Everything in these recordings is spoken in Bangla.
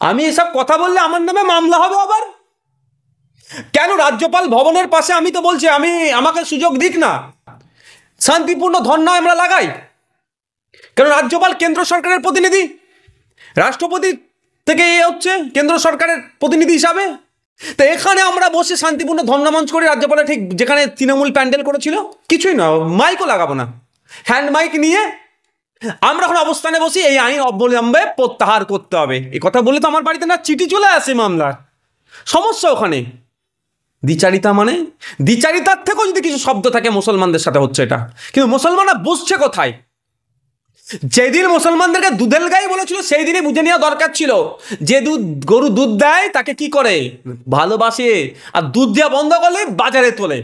আমি এসব কথা বললে আমার নামে মামলা হবে আবার। কেন রাজ্যপাল ভবনের পাশে, আমি তো বলছি আমাকে সুযোগ দিক না, শান্তিপূর্ণ ধর্ণা আমরা লাগাই। কেন রাজ্যপাল কেন্দ্র সরকারের প্রতিনিধি, রাষ্ট্রপতি থেকে হচ্ছে কেন্দ্র সরকারের প্রতিনিধি হিসাবে। তো এখানে আমরা বসে শান্তিপূর্ণ ধর্ণা মঞ্চ করি, রাজ্যপালে ঠিক যেখানে তৃণমূল প্যান্ডেল করেছিল, কিছুই না, মাইকও লাগাবো না, হ্যান্ড মাইক নিয়ে আমরা এখন অবস্থানে বসি এই আইন অবলম্বে প্রত্যাহার করতে হবে। এই কথা বলে তো আমার বাড়িতে না চিঠি চলে আসে মামলার। সমস্যা ওখানে দ্বিচারিতা, মানে দ্বিচারিতার থেকেও যদি কিছু শব্দ থাকে মুসলমানদের সাথে হচ্ছে এটা। কিন্তু মুসলমানরা বুঝছে কোথায়? যেদিন মুসলমানদেরকে দুধের গাই বলেছিল সেই দিনই বুঝে নেওয়া দরকার ছিল যে গরু দুধ দেয় তাকে কি করে ভালোবাসে, আর দুধ দেওয়া বন্ধ করলে বাজারে তোলে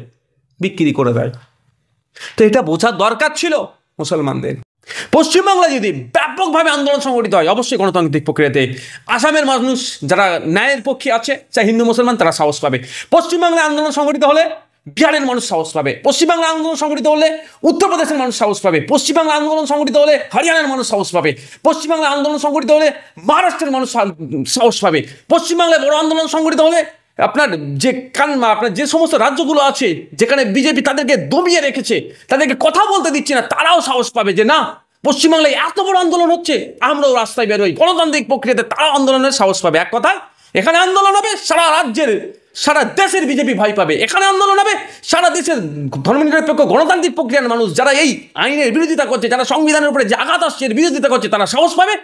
বিক্রি করে দেয়। তো এটা বোঝার দরকার ছিল মুসলমানদের। পশ্চিমবাংলা যদি ব্যাপকভাবে আন্দোলন সংগঠিত হয়, অবশ্যই গণতান্ত্রিক প্রক্রিয়াতে আসামের মানুষ যারা ন্যায়ের পক্ষে আছে, চাই হিন্দু মুসলমান, তারা সাহস পাবে। পশ্চিমবাংলায় আন্দোলন সংগঠিত হলে বিহারের মানুষ সাহস পাবে, পশ্চিমবাংলা আন্দোলন সংগঠিত হলে উত্তরপ্রদেশের মানুষ সাহস পাবে, পশ্চিমবাংলা আন্দোলন সংগঠিত হলে হরিয়ানার মানুষ সাহস পাবে, পশ্চিমবাংলা আন্দোলন সংগঠিত হলে মহারাষ্ট্রের মানুষ সাহস পাবে, পশ্চিমবাংলায় বড় আন্দোলন সংগঠিত হলে আপনার যে সমস্ত রাজ্যগুলো আছে যেখানে বিজেপি তাদেরকে দমিয়ে রেখেছে, তাদেরকে কথা বলতে দিচ্ছে না, তারাও সাহস পাবে যে না, পশ্চিমবাংলায় এত বড় আন্দোলন হচ্ছে, আমরাও রাস্তায় বেরোই গণতান্ত্রিক প্রক্রিয়াতে, তারাও আন্দোলনের সাহস পাবে। এক কথায় এখানে আন্দোলন হবে, সারা রাজ্যের সারা দেশের বিজেপি ভয় পাবে। এখানে আন্দোলন হবে, সারা দেশের ধর্মনিরপেক্ষ গণতান্ত্রিক প্রক্রিয়ার মানুষ যারা এই আইনের বিরোধিতা করছে, যারা সংবিধানের উপরে যে আঘাত আসছে বিরোধিতা করছে, তারা সাহস পাবে।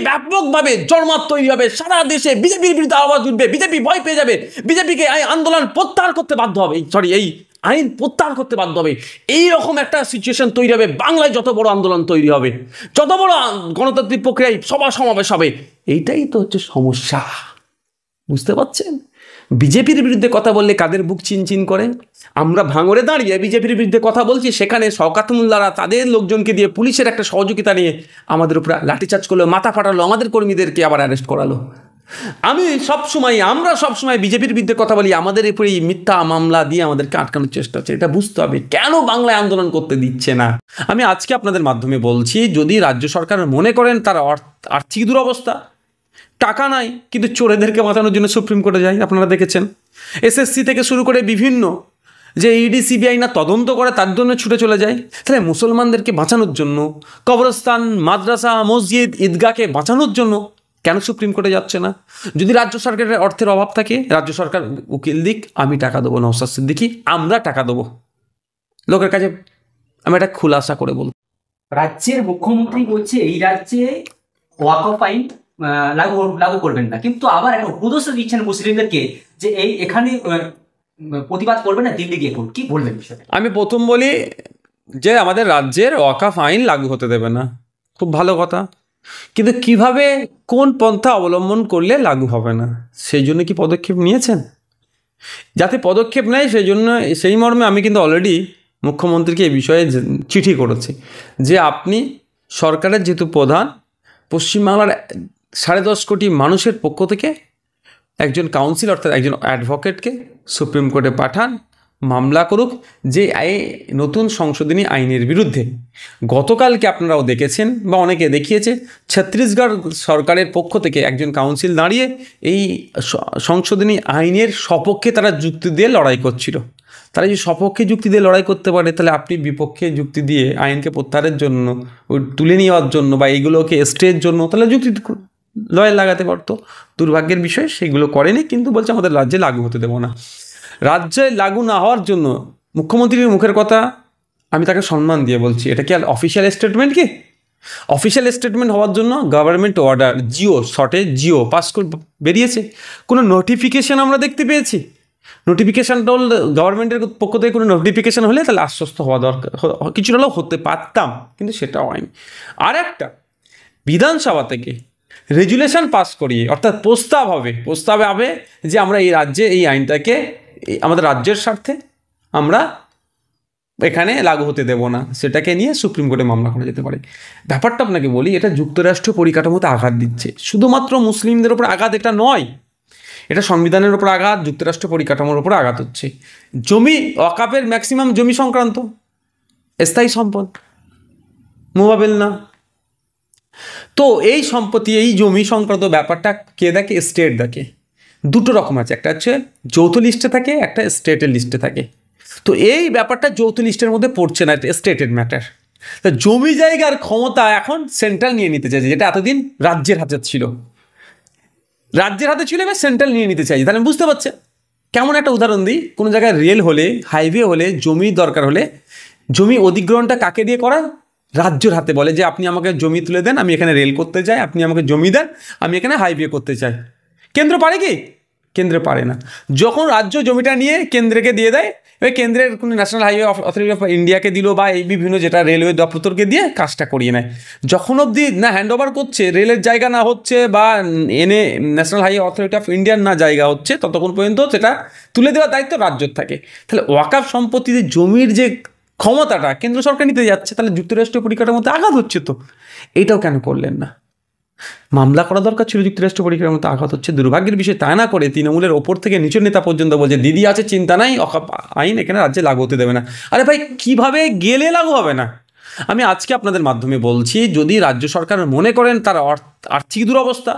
ব্যাপকভাবে জনমত তৈরি হবে, সারা দেশে বিজেপির বিরুদ্ধে আওয়াজ উঠবে, বিজেপি ভয় পেয়ে যাবে, বিজেপিকে এই আন্দোলন প্রত্যাহার করতে বাধ্য হবে, এই আইন প্রত্যাহার করতে বাধ্য হবে। এইরকম একটা সিচুয়েশন তৈরি হবে বাংলায়। যত বড় আন্দোলন তৈরি হবে, যত বড় গণতান্ত্রিক প্রক্রিয়ায় সভা সমাবেশ হবে, এইটাই তো হচ্ছে সমস্যা। বুঝতে পারছেন? বিজেপির বিরুদ্ধে কথা বললে কাদের বুক চিনচিন করে। আমরা ভাঙড়ে দাঁড়িয়ে বিজেপির বিরুদ্ধে কথা বলছি, সেখানে শওকত মোল্লারা তাদের লোকজনকে দিয়ে পুলিশের একটা সহযোগিতা নিয়ে আমাদের উপরে লাঠিচার্জ করলো, মাথা ফাটালো, আমাদের কর্মীদেরকে আবার অ্যারেস্ট করালো। আমরা সবসময় বিজেপির বিরুদ্ধে কথা বলি, আমাদের উপরে মিথ্যা মামলা দিয়ে আমাদেরকে আটকানোর চেষ্টা হচ্ছে। এটা বুঝতে হবে কেন বাংলায় আন্দোলন করতে দিচ্ছে না। আমি আজকে আপনাদের মাধ্যমে বলছি, যদি রাজ্য সরকার মনে করেন তার আর্থিক দুরবস্থা, টাকা নাই, কিন্তু চোরেদেরকে বাঁচানোর জন্য সুপ্রিম কোর্টে যায়, আপনারা দেখেছেন। এসএসসি থেকে শুরু করে বিভিন্ন যে ইডি সিবিআই না তদন্ত করে, তার জন্য ছুটে চলে যায়। তাহলে মুসলমানদেরকে বাঁচানোর জন্য, কবরস্থান, মাদ্রাসা, মসজিদ, ঈদগাহকে বাঁচানোর জন্য কেন সুপ্রিম কোর্টে যাচ্ছে না? যদি রাজ্য সরকারের অর্থের অভাব থাকে, রাজ্য সরকার উকিল দিক, আমি টাকা দেবো, নওশাদ সিদ্দিকী আমরা টাকা দেবো। লোকের কাছে আমি এটা খুলাসা করে বলব, রাজ্যের মুখ্যমন্ত্রী বলছে এই রাজ্যে ওয়াকফ আইন লাগু করবেন না, কিন্তু আবার একটা উপদেশ দিচ্ছেন মুসলিমদেরকে যে এখানে প্রতিবাদ করবেন না, দিল্লি গিয়ে করুন। কি বলবেন বিষয়টা? আমি প্রথম বলি যে আমাদের রাজ্যের ওয়াকফ আইন লাগু হতে দেবে না, খুব ভালো কথা, কিন্তু কিভাবে কোন পন্থা অবলম্বন করলে লাগু হবে না সেই জন্য কি পদক্ষেপ নিয়েছেন? যাতে পদক্ষেপ নেয় সেই মর্মে আমি কিন্তু অলরেডি মুখ্যমন্ত্রীকে এই বিষয়ে চিঠি করেছি যে আপনি সরকারের যেহেতু প্রধান, পশ্চিমবাংলার 10.5 কোটি মানুষের পক্ষ থেকে একজন কাউন্সিল অর্থাৎ একজন অ্যাডভোকেটকে সুপ্রিম কোর্টে পাঠান, মামলা করুক যে নতুন সংশোধনী আইনের বিরুদ্ধে। গতকালকে আপনারাও দেখেছেন বা অনেকে দেখিয়েছে, ছত্তিশগড় সরকারের পক্ষ থেকে একজন কাউন্সিল দাঁড়িয়ে এই সংশোধনী আইনের সপক্ষে তারা যুক্তি দিয়ে লড়াই করছিল। তারা যদি সপক্ষে যুক্তি দিয়ে লড়াই করতে পারে, তাহলে আপনি বিপক্ষে যুক্তি দিয়ে আইনকে প্রত্যাহারের জন্য, তুলে নেওয়ার জন্য বা এইগুলোকে স্টের জন্য তাহলে যুক্তি লড়াই লাগাতে পারতো। দুর্ভাগ্যের বিষয় সেগুলো করেনি, কিন্তু বলছে আমাদের রাজ্যে লাগু হতে দেবো না। রাজ্যে লাগু না হওয়ার জন্য মুখ্যমন্ত্রীর মুখের কথা আমি তাকে সম্মান দিয়ে বলছি, এটা কি আর অফিসিয়াল স্টেটমেন্ট? কি অফিসিয়াল স্টেটমেন্ট হওয়ার জন্য গভর্নমেন্ট অর্ডার জিও পাস করে বেরিয়েছে, কোনো নোটিফিকেশান আমরা দেখতে পেয়েছি? নোটিফিকেশানটা গভর্নমেন্টের পক্ষ থেকে কোনো নোটিফিকেশান হলে তাহলে আশ্বস্ত হওয়া দরকার, কিছুটা হলেও হতে পারতাম, কিন্তু সেটাও হয়নি। আর একটা বিধানসভা থেকে রেজুলেশন পাস করিয়ে, অর্থাৎ প্রস্তাবে হবে যে আমরা এই রাজ্যে এই আইনটাকে আমাদের রাজ্যের স্বার্থে আমরা এখানে লাগু হতে দেব না, সেটাকে নিয়ে সুপ্রিম কোর্টে মামলা করা যেতে পারে। ব্যাপারটা আপনাকে বলি, এটা যুক্তরাষ্ট্র পরিকাঠামোতে আঘাত দিচ্ছে, শুধুমাত্র মুসলিমদের ওপর আঘাত এটা নয়, এটা সংবিধানের ওপর আঘাত, যুক্তরাষ্ট্র পরিকাঠামোর ওপর আঘাত হচ্ছে। জমি ওয়াকফের ম্যাক্সিমাম জমি সংক্রান্ত স্থায়ী সম্পদ, মোভাবেল না। তো এই সম্পত্তি, এই জমি সংক্রান্ত ব্যাপারটা কে দেখে? স্টেট দেখে। দুটো রকম আছে, একটা হচ্ছে যৌথ লিস্টে থাকে, একটা স্টেটের লিস্টে থাকে। তো এই ব্যাপারটা যৌথ লিস্টের মধ্যে পড়ছে না, এটা স্টেটের ম্যাটার। তা জমি জায়গার ক্ষমতা এখন সেন্ট্রাল নিয়ে নিতে চাইছে, যেটা এতদিন রাজ্যের হাতে ছিল। রাজ্যের হাতে ছিল, এবার সেন্ট্রাল নিয়ে নিতে চাইছে। তাহলে বুঝতে পারছেন কেমন একটা উদাহরণ দিই। কোনো জায়গায় রেল হলে, হাইওয়ে হলে, জমি দরকার হলে জমি অধিগ্রহণটা কাকে দিয়ে করা? রাজ্যের হাতে। বলে যে আপনি আমাকে জমি তুলে দেন, আমি এখানে রেল করতে চাই, আপনি আমাকে জমি দেন, আমি এখানে হাইওয়ে করতে চাই। কেন্দ্র পারে কি? কেন্দ্র পারে না। যখন রাজ্য জমিটা নিয়ে কেন্দ্রকে দিয়ে দেয়, এবার কেন্দ্রের কোনো ন্যাশনাল হাইওয়ে অথরিটি অফ ইন্ডিয়াকে দিল বা এই বিভিন্ন যেটা রেলওয়ে দপ্তরকে দিয়ে কাজটা করিয়ে নেয়। যখন অবধি না হ্যান্ড ওভার করছে, রেলের জায়গা না হচ্ছে বা এনে ন্যাশনাল হাইওয়ে অথরিটি অফ ইন্ডিয়ার না জায়গা হচ্ছে, ততক্ষণ পর্যন্ত সেটা তুলে দেওয়ার দায়িত্ব রাজ্যের থাকে। তাহলে ওয়াকফ সম্পত্তিতে জমির যে ক্ষমতাটা কেন্দ্র সরকার নিতে যাচ্ছে, তাহলে যুক্তরাষ্ট্রীয় পরিকাঠামোতে আঘাত হচ্ছে। তো এইটাও কেন করলেন না? মামলা করা দরকার ছিল, যুক্তরাষ্ট্র পরিকাঠামোতে আঘাত হচ্ছে। দুর্ভাগ্যের বিষয় তা না করে তৃণমূলের ওপর থেকে নিচের নেতা পর্যন্ত বলছে দিদি আছে, চিন্তা নাই, ওয়াকফ আইন এখানে রাজ্যে লাগু হতে দেবে না। আরে ভাই, কিভাবে গেলে লাগু হবে না? আমি আজকে আপনাদের মাধ্যমে বলছি, যদি রাজ্য সরকার মনে করেন তার আর্থিক দুরবস্থা,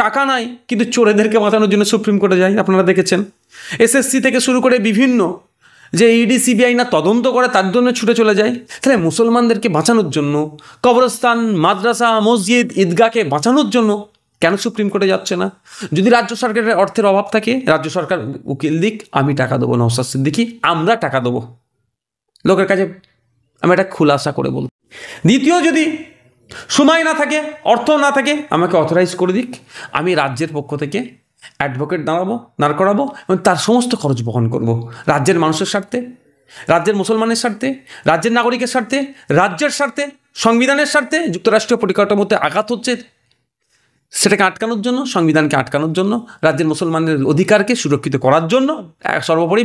টাকা নাই, কিন্তু চোরেদেরকে বাঁচানোর জন্য সুপ্রিম কোর্টে যায়, আপনারা দেখেছেন। এসএসসি থেকে শুরু করে বিভিন্ন যে ইডি সিবিআই না তদন্ত করে, তার জন্য ছুটে চলে যায়। তাহলে মুসলমানদেরকে বাঁচানোর জন্য, কবরস্থান, মাদ্রাসা, মসজিদ, ঈদগাহকে বাঁচানোর জন্য কেন সুপ্রিম কোর্টে যাচ্ছে না? যদি রাজ্য সরকারের অর্থের অভাব থাকে, রাজ্য সরকার উকিল দিক, আমি টাকা দেবো, নওশাদ সিদ্দিকী আমরা টাকা দেবো। লোকের কাছে আমি এটা খুলাসা করে বলব। দ্বিতীয়, যদি সময় না থাকে, অর্থ না থাকে, আমাকে অথরাইজ করে দিক, আমি রাজ্যের পক্ষ থেকে অ্যাডভোকেট দাঁড় করাবো এবং তার সমস্ত খরচ বহন করব। রাজ্যের মানুষের স্বার্থে, রাজ্যের মুসলমানের স্বার্থে, রাজ্যের নাগরিকের স্বার্থে, রাজ্যের স্বার্থে, সংবিধানের স্বার্থে। যুক্তরাষ্ট্রীয় পরিকাঠামোতে আঘাত হচ্ছে, সেটাকে আটকানোর জন্য, সংবিধানকে আটকানোর জন্য, রাজ্যের মুসলমানের অধিকারকে সুরক্ষিত করার জন্য, সর্বোপরি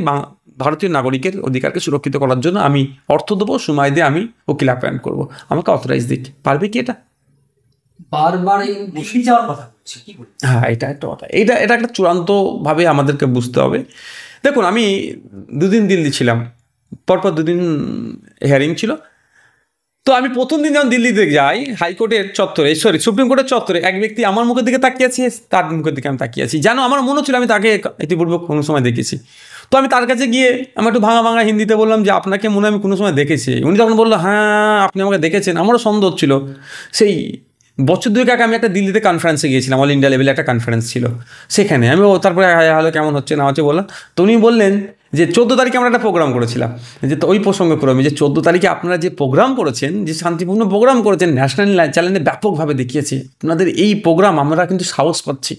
ভারতীয় নাগরিকের অধিকারকে সুরক্ষিত করার জন্য আমি অর্থ দেবো, সময় দিয়ে আমি উকিল অ্যাপয়েন্ট করবো। আমাকে অথরাইজ দিক। পারবে কি এটা? বারবার এই বসে যাওয়ার কথা বলছে, কি বলছে? হ্যাঁ, এটা একটা কথা। এটা একটা চূড়ান্তভাবে আমাদেরকে বুঝতে হবে। দেখুন, আমি দুদিন দিল্লি ছিলাম, পরপর দুদিন হিয়ারিং ছিল। তো আমি প্রথম দিন যখন দিল্লিতে যাই, হাইকোর্টের চত্বরে, সুপ্রিম কোর্টের চত্বরে এক ব্যক্তি আমার মুখের দিকে তাকিয়ে আছে, তার মুখের দিকে আমি তাকিয়ে আছি। জানো, আমার মনে ছিল আমি তাকে ইতিপূর্বে কোনো সময় দেখেছি। তো আমি তার কাছে গিয়ে আমি একটু ভাঙা ভাঙা হিন্দিতে বললাম যে আপনাকে মনে হয় আমি কোনো সময় দেখেছি। উনি তখন বললো হ্যাঁ আপনি আমাকে দেখেছেন। আমারও সন্দেহ হচ্ছিল। সেই বছর দুয়েক আগে আমি একটা দিল্লিতে কনফারেন্সে গিয়েছিলাম, অল ইন্ডিয়া লেভেলে একটা কনফারেন্স ছিল, সেখানে আমি তারপরে হ্যালো কেমন হচ্ছে না হচ্ছে বললাম। তো উনি বললেন যে 14 তারিখে আমরা একটা প্রোগ্রাম করেছিলাম, যে ওই প্রসঙ্গে ক্রমে যে 14 তারিখে আপনারা যে প্রোগ্রাম করেছেন, যে শান্তিপূর্ণ প্রোগ্রাম করেছেন, ন্যাশনাল চ্যানেলে ব্যাপকভাবে দেখিয়েছে আপনাদের এই প্রোগ্রাম, আমরা কিন্তু সাহস পাচ্ছি।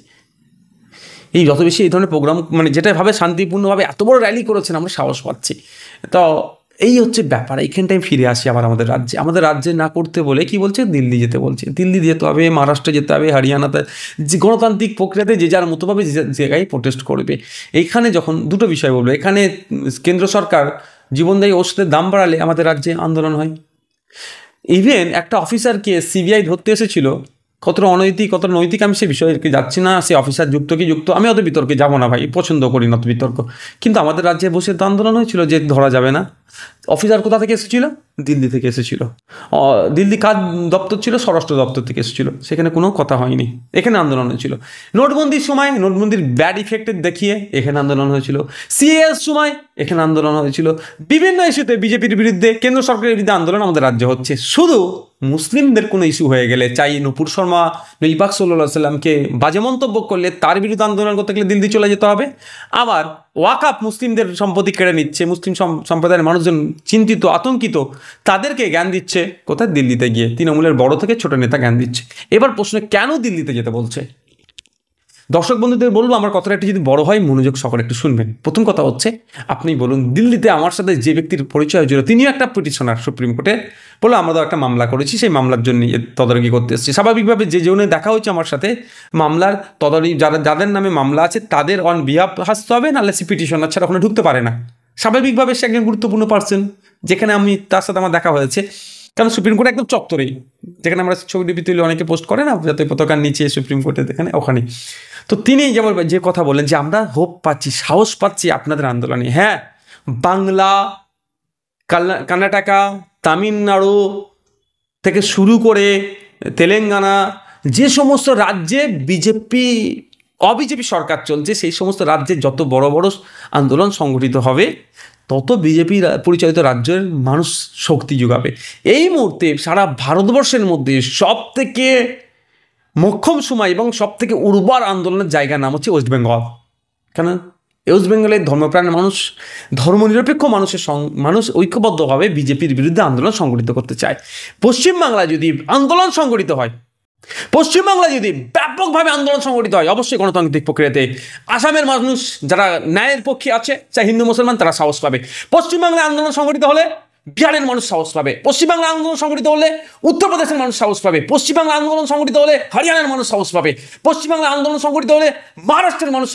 এই যত বেশি এই ধরনের প্রোগ্রাম, মানে যেটাভাবে শান্তিপূর্ণভাবে এত বড় র্যালি করেছেন, আমরা সাহস পাচ্ছি। তো এই হচ্ছে ব্যাপার। এইখানটায় ফিরে আসি আবার আমাদের রাজ্যে না করতে বলে কি বলছে, দিল্লি যেতে বলছে। দিল্লি যেতে হবে, মহারাষ্ট্রে যেতে হবে, হরিয়ানাতে, যে গণতান্ত্রিক প্রক্রিয়াতে যে যার মতোভাবে যে জায়গায় প্রোটেস্ট করবে। এইখানে যখন দুটো বিষয় বলবো, এখানে কেন্দ্র সরকার জীবনদায়ী ওষুধের দাম বাড়ালে আমাদের রাজ্যে আন্দোলন হয়। ইভেন একটা অফিসারকে সিবিআই ধরতে এসেছিল, কতটা অনৈতিক কতটা নৈতিক আমি সে বিষয়ে যাচ্ছি না, সে অফিসার যুক্ত কি যুক্ত, আমি অত বিতর্কে যাবো না ভাই, পছন্দ করি না অত বিতর্ক। কিন্তু আমাদের রাজ্যে বসে তো আন্দোলন হয়েছিল যে ধরা যাবে না। অফিসার কোথা থেকে এসেছিল? দিল্লি থেকে এসেছিল। দিল্লি কাজ দপ্তর ছিল, স্বরাষ্ট্র দপ্তর থেকে এসেছিল, সেখানে কোনো কথা হয়নি, এখানে আন্দোলন হয়েছিল। নোটবন্দির সময় নোটবন্দির ব্যাড ইফেক্টেড দেখিয়ে এখানে আন্দোলন হয়েছিল। সিএএর সময় এখানে আন্দোলন হয়েছিল। বিভিন্ন ইস্যুতে বিজেপির বিরুদ্ধে, কেন্দ্র সরকারের বিরুদ্ধে আন্দোলন আমাদের রাজ্যে হচ্ছে। শুধু মুসলিমদের কোনো ইস্যু হয়ে গেলে, চাই নূপুর শর্মা নবী পাক সাল্লাল্লাহু আলাইহি সাল্লামকে বাজে মন্তব্য করলে তার বিরুদ্ধে আন্দোলন করতে গেলে দিল্লি চলে যেতে হবে। আবার ওয়াকফ মুসলিমদের সম্পত্তি কেড়ে নিচ্ছে, মুসলিম সম্প্রদায়ের মানুষজন চিন্তিত, আতঙ্কিত, তাদেরকে জ্ঞান দিচ্ছে কোথায়? দিল্লিতে গিয়ে তৃণমূলের বড় থেকে ছোট নেতা জ্ঞান দিচ্ছে। এবার প্রশ্ন, কেন দিল্লিতে যেতে বলছে? দর্শক বন্ধুদের বলবো, আমার কথাটা একটু যদি বড় হয় মনোযোগ সহকারে একটু শুনবেন। প্রথম কথা হচ্ছে, আপনি বলুন, দিল্লিতে আমার সাথে যে ব্যক্তির পরিচয় হয়েছিল, তিনিও একটা পিটিশনার সুপ্রিম কোর্টে, বললো আমরা একটা মামলা করেছি, সেই মামলার জন্য তদারকি করতে এসেছি। স্বাভাবিকভাবে যে জনে দেখা হয়েছে আমার সাথে, মামলার তদারকি যাদের নামে মামলা আছে তাদের অন বিহাফ আসতে হবে, নাহলে সে পিটিশনার ছাড়া ওখানে ঢুকতে পারে না। স্বাভাবিকভাবে সে একজন গুরুত্বপূর্ণ পার্সন, যেখানে আমি তার সাথে আমার দেখা হয়েছে। কারণ সুপ্রিম কোর্ট একদম চত্বরেই, যেখানে আমরা ছবি তুলে অনেকে পোস্ট করে না, যাতে পতাকার নিচে সুপ্রিম কোর্টে, এখানে ওখানে। তো তিনি যেমন যে কথা বললেন যে আমরা হোপ পাচ্ছি, সাহস পাচ্ছি আপনাদের আন্দোলনে। হ্যাঁ, বাংলা, কর্ণাটকা, তামিলনাড়ু থেকে শুরু করে তেলেঙ্গানা, যে সমস্ত রাজ্যে অবিজেপি সরকার চলছে, সেই সমস্ত রাজ্যে যত বড় বড় আন্দোলন সংগঠিত হবে, তত বিজেপি পরিচালিত রাজ্যের মানুষ শক্তি যোগাবে। এই মুহূর্তে সারা ভারতবর্ষের মধ্যে সব থেকে মোক্ষম সময় এবং সব থেকে উর্বর আন্দোলনের জায়গার নাম হচ্ছে ওয়েস্ট বেঙ্গল। কেন? ওয়েস্ট বেঙ্গলের ধর্মপ্রাণ মানুষ, ধর্মনিরপেক্ষ মানুষ ঐক্যবদ্ধভাবে বিজেপির বিরুদ্ধে আন্দোলন সংগঠিত করতে চায়। পশ্চিমবাংলায় যদি আন্দোলন সংগঠিত হয়, পশ্চিমবাংলায় যদি ব্যাপকভাবে আন্দোলন সংগঠিত হয়, অবশ্যই গণতান্ত্রিক প্রক্রিয়াতে আসামের মানুষ যারা ন্যায়ের পক্ষে আছে, চাই হিন্দু মুসলমান, তারা সাহস পাবে। পশ্চিমবাংলায় আন্দোলন সংগঠিত হলে বিহারের মানুষ সাহস পাবে। পশ্চিমবাংলায় আন্দোলন সংগঠিত হলে উত্তরপ্রদেশের মানুষ সাহস পাবে। পশ্চিমবাংলায় আন্দোলন সংগঠিত হলে হরিয়ানার মানুষ সাহস পাবে। পশ্চিমবাংলায় আন্দোলন সংগঠিত হলে মহারাষ্ট্রের মানুষ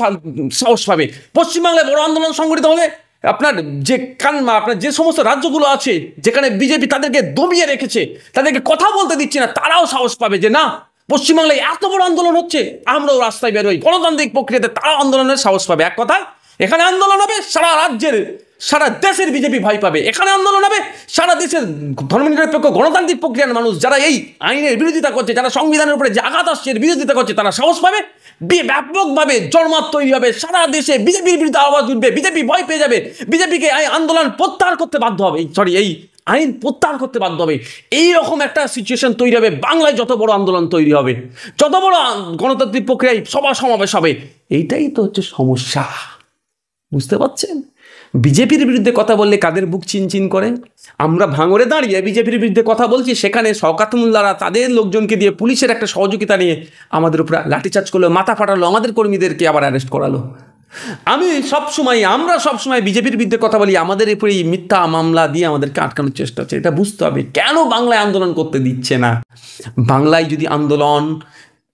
সাহস পাবে। পশ্চিমবাংলায় বড় আন্দোলন সংগঠিত হলে আপনার যে সমস্ত রাজ্যগুলো আছে যেখানে বিজেপি তাদেরকে দমিয়ে রেখেছে, তাদেরকে কথা বলতে দিচ্ছে না, তারাও সাহস পাবে যে না, পশ্চিমবাংলায় এত বড় আন্দোলন হচ্ছে, আমরাও রাস্তায় বেরোই, গণতান্ত্রিক প্রক্রিয়াতে তারাও আন্দোলনের সাহস পাবে। এক কথায় এখানে আন্দোলন হবে, সারা রাজ্যের, সারা দেশের বিজেপি ভয় পাবে। এখানে আন্দোলন হবে, সারা দেশের ধর্মনিরপেক্ষ গণতান্ত্রিক প্রক্রিয়ার মানুষ যারা এই আইনের বিরোধিতা করছে, যারা সংবিধানের উপরে যে আঘাত আসছে এর বিরোধিতা করছে, তারা সাহস পাবে। ব্যাপকভাবে জনমত তৈরি হবে, সারা দেশে বিজেপির বিরুদ্ধে আওয়াজ উঠবে, বিজেপি ভয় পেয়ে যাবে, বিজেপিকে এই আন্দোলন প্রত্যাহার করতে বাধ্য হবে, এই আইন প্রত্যাহার করতে বাধ্য হবে। এইরকম একটা সিচুয়েশন তৈরি হবে। বাংলায় যত বড় আন্দোলন তৈরি হবে, যত বড় গণতান্ত্রিক প্রক্রিয়ায় সভা সমাবেশ হবে, এইটাই তো হচ্ছে সমস্যা। বুঝতে পারছেন? বিজেপির বিরুদ্ধে কথা বললে কাদের বুক চিনচিন করে? আমরা ভাঙড়ে দাঁড়িয়ে বিজেপির বিরুদ্ধে কথা বলছি, সেখানে শওকত মোল্লারা তাদের লোকজনকে দিয়ে, পুলিশের একটা সহযোগিতা নিয়ে আমাদের উপর লাঠিচার্জ করলো, মাথা ফাটালো, আমাদের কর্মীদেরকে আবার অ্যারেস্ট করালো। আমরা সবসময় বিজেপির বিরুদ্ধে কথা বলি, আমাদের উপরে এই মিথ্যা মামলা দিয়ে আমাদেরকে আটকানোর চেষ্টা হচ্ছে। এটা বুঝতে হবে কেন বাংলায় আন্দোলন করতে দিচ্ছে না। বাংলায় যদি আন্দোলন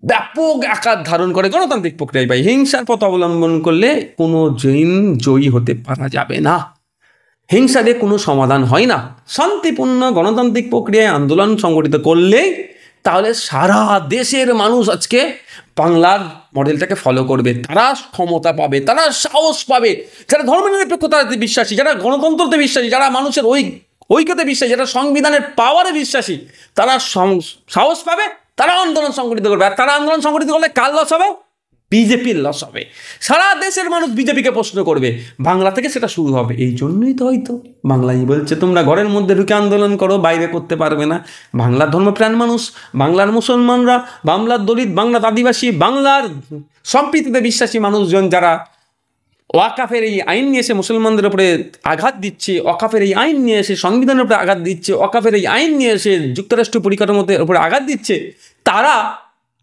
ব্যাপক আকার ধারণ করে গণতান্ত্রিক প্রক্রিয়ায় বা হিংসার পথ অবলম্বন করলে কোনো জয়ী হতে পারা যাবে না। হিংসা দিয়ে কোনো সমাধান হয় না। শান্তিপূর্ণ গণতান্ত্রিক প্রক্রিয়ায় আন্দোলন সংগঠিত করলে তাহলে সারা দেশের মানুষ আজকে বাংলার মডেলটাকে ফলো করবে, তারা ক্ষমতা পাবে, তারা সাহস পাবে। যারা ধর্মনিরপেক্ষতাতে বিশ্বাসী, যারা গণতন্ত্রতে বিশ্বাসী, যারা মানুষের ঐক্যতে বিশ্বাসী, যারা সংবিধানের পাওয়ারে বিশ্বাসী, তারা সাহস পাবে, তারা আন্দোলন সংগঠিত করবে। আর তারা আন্দোলন সংগঠিত করলে কার লস হবে? বিজেপির লস হবে। সারা দেশের মানুষ বিজেপিকে প্রশ্ন করবে, বাংলা থেকে সেটা শুরু হবে। এই জন্যই তো হয়তো বাংলাই বলছে তোমরা ঘরের মধ্যে ঢুকে আন্দোলন করো, বাইরে করতে পারবে না। বাংলার ধর্মপ্রাণ মানুষ, বাংলার মুসলমানরা, বাংলার দলিত, বাংলার আদিবাসী, বাংলার সম্প্রীতিতে বিশ্বাসী মানুষজন যারা ওয়াকাফের এই আইন নিয়ে এসে মুসলমানদের উপরে আঘাত দিচ্ছে, ওয়াকাফের এই আইন নিয়ে এসে সংবিধানের উপরে আঘাত দিচ্ছে, ওয়াকাফের এই আইন নিয়ে এসে যুক্তরাষ্ট্রীয় পরিকাঠামোর উপরে আঘাত দিচ্ছে, তারা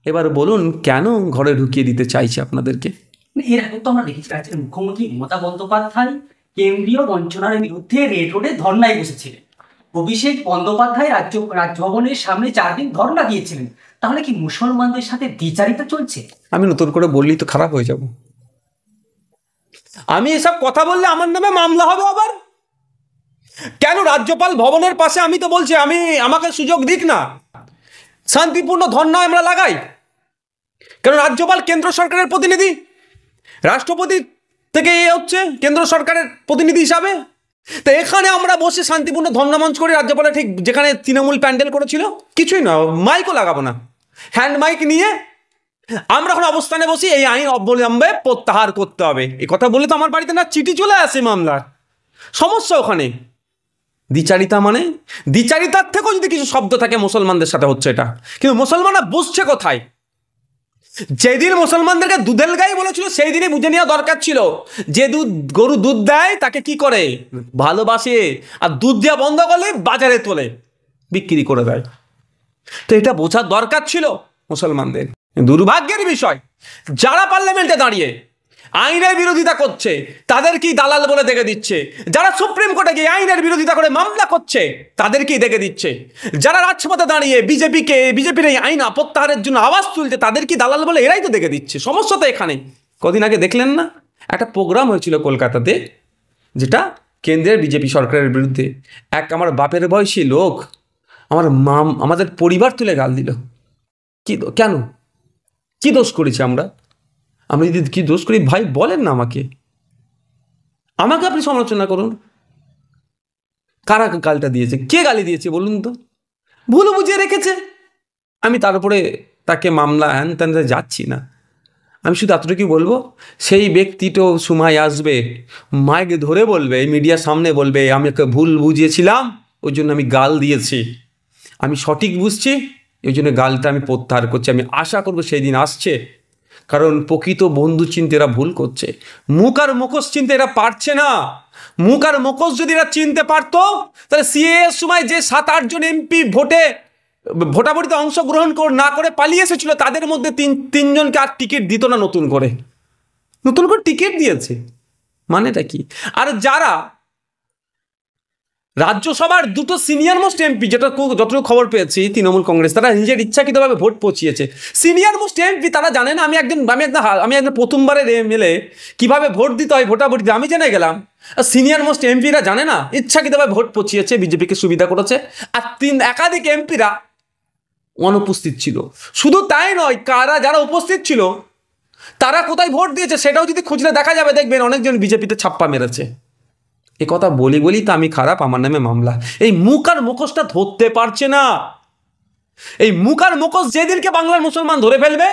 এবার বলুন কেন ঘরে ঢুকিয়ে দিতে চাইছে আপনাদেরকে? এর আগে তো আমরা দেখেছি রাজ্যের মুখ্যমন্ত্রী মমতা বন্দ্যোপাধ্যায় কেন্দ্রীয় বঞ্চনার বিরুদ্ধে রেড রোডে ধর্নায় বসেছিলেন। অভিষেক বন্দ্যোপাধ্যায় রাজভবনের সামনে 4 দিন ধর্না দিয়েছিলেন। তাহলে কি মুসলমানদের সাথে দ্বিচারিতা চলছে? আমি নতুন করে বললেই তো খারাপ হয়ে যাব। আমি এসব কথা বললে আমার নামে মামলা হবে আবার। কেন? রাজ্যপাল ভবনের পাশে আমি তো বলছি, আমাকে সুযোগ দিক না, শান্তিপূর্ণ ধর্না আমরা লাগাই। কেন? রাজ্যপাল কেন্দ্র সরকারের প্রতিনিধি, রাষ্ট্রপতি থেকে হচ্ছে কেন্দ্র সরকারের প্রতিনিধি হিসাবে। তো এখানে আমরা বসে শান্তিপূর্ণ ধর্না মঞ্চ করি, রাজ্যপালের ঠিক যেখানে তৃণমূল প্যান্ডেল করেছিল, কিছুই না, মাইকও লাগাবো না, হ্যান্ড মাইক নিয়ে আমরা এখন অবস্থানে বসি, এই আইন অবলম্বে প্রত্যাহার করতে হবে। এই কথা বলে তো আমার বাড়িতে না চিঠি চলে আসে মামলার। সমস্যা ওখানে দ্বিচারিতা, মানে দ্বিচারিতার থেকেও যদি কিছু শব্দ থাকে মুসলমানদের সাথে হচ্ছে এটা। কিন্তু মুসলমানরা বুঝছে কোথায়? যেদিন মুসলমানদেরকে দুধের গাই বলেছিল সেই দিনে বুঝে নেওয়া দরকার ছিল, যে গরু দুধ দেয় তাকে কি করে? ভালোবাসে। আর দুধ দেওয়া বন্ধ করলে বাজারে তোলে, বিক্রি করে দেয়। তো এটা বোঝার দরকার ছিল মুসলমানদের। দুর্ভাগ্যের বিষয়, যারা পার্লামেন্টে দাঁড়িয়ে আইনের বিরোধিতা করছে তাদেরকেই দালাল বলে দেখে দিচ্ছে। যারা সুপ্রিম কোর্টে গিয়ে আইনের বিরোধিতা করে মামলা করছে তাদেরকেই দেখে দিচ্ছে। যারা রাজপথে দাঁড়িয়ে বিজেপির এই আইন প্রত্যাহারের জন্য আওয়াজ তুলছে তাদেরকেই দালাল বলে এরাই তো দেখে দিচ্ছে। সমস্যা তো এখানে। কদিন আগে দেখলেন না একটা প্রোগ্রাম হয়েছিল কলকাতাতে, যেটা কেন্দ্রের বিজেপি সরকারের বিরুদ্ধে। আমার বাপের বয়সী লোক আমাদের পরিবার তুলে গাল দিল। কেন? কি দোষ করেছি আমরা যদি কি দোষ করি ভাই বলেন না আমাকে আপনি সমালোচনা করুন। কারা গালটা দিয়েছে? কে গালি দিয়েছে বলুন তো? ভুল বুঝিয়ে রেখেছে। আমি তার উপরে তাকে মামলা হ্যান ত্যান যাচ্ছি না। আমি শুধু এতটুকু বলবো, সেই ব্যক্তিটাও সময় আসবে মাইক ধরে বলবে, এই মিডিয়ার সামনে বলবে, আমি ওকে ভুল বুঝিয়েছিলাম, ওই জন্য আমি গাল দিয়েছি, আমি সঠিক বুঝছি, ওই জন্য গালটা আমি প্রত্যাহার করছি। আমি আশা করবো সেই দিন আসছে, কারণ প্রকৃত বন্ধু চিনতে এরা ভুল করছে, মুখ আর মুখোশ চিনতে এরা পারছে না। মুখ আর মুখোশ যদি এরা চিনতে পারতো, তাহলে সিএ এর সময় যে 7-8 জন এমপি ভোটাভুটিতে অংশগ্রহণ না করে পালিয়ে এসেছিল, তাদের মধ্যে তিনজনকে আর টিকিট দিত না, নতুন করে টিকিট দিয়েছে। মানেটা কি? আর যারা রাজ্যসভার 2টো সিনিয়র মোস্ট এমপি, যতটুকু খবর পেয়েছি তৃণমূল কংগ্রেস, তারা নিজের ইচ্ছাকৃতভাবে ভোট পচিয়েছে। সিনিয়র মোস্ট এমপি তারা জানে না আমি একজন প্রথমবারের এমএলএ, কিভাবে ভোট দিতে হয় ভোটাভুটিতে আমি জেনে গেলাম। সিনিয়র মোস্ট এমপিরা জানে না, ইচ্ছাকৃতভাবে ভোট পচিয়েছে, বিজেপিকে সুবিধা করেছে। আর একাধিক এমপিরা অনুপস্থিত ছিল। শুধু তাই নয়, যারা উপস্থিত ছিল তারা কোথায় ভোট দিয়েছে সেটাও যদি খুঁজলে দেখা যাবে, দেখবেন অনেকজন বিজেপিতে ছাপ্পা মেরেছে। এ কথা বলি তো আমি খারাপ, আমার নামে মামলা। এই মুখ আর মুখোশটা ধরতে পারছে না। এই মুখ আর মুখোশ যেদিনকে বাংলার মুসলমান ধরে ফেলবে,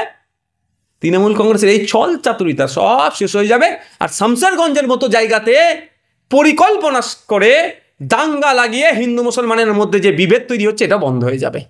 তৃণমূল কংগ্রেসের এই ছল চাতুরিতা সব শেষ হয়ে যাবে। আর শামশেরগঞ্জের মতো জায়গাতে পরিকল্পনা করে দাঙ্গা লাগিয়ে হিন্দু মুসলমানের মধ্যে যে বিভেদ তৈরি হচ্ছে, এটা বন্ধ হয়ে যাবে।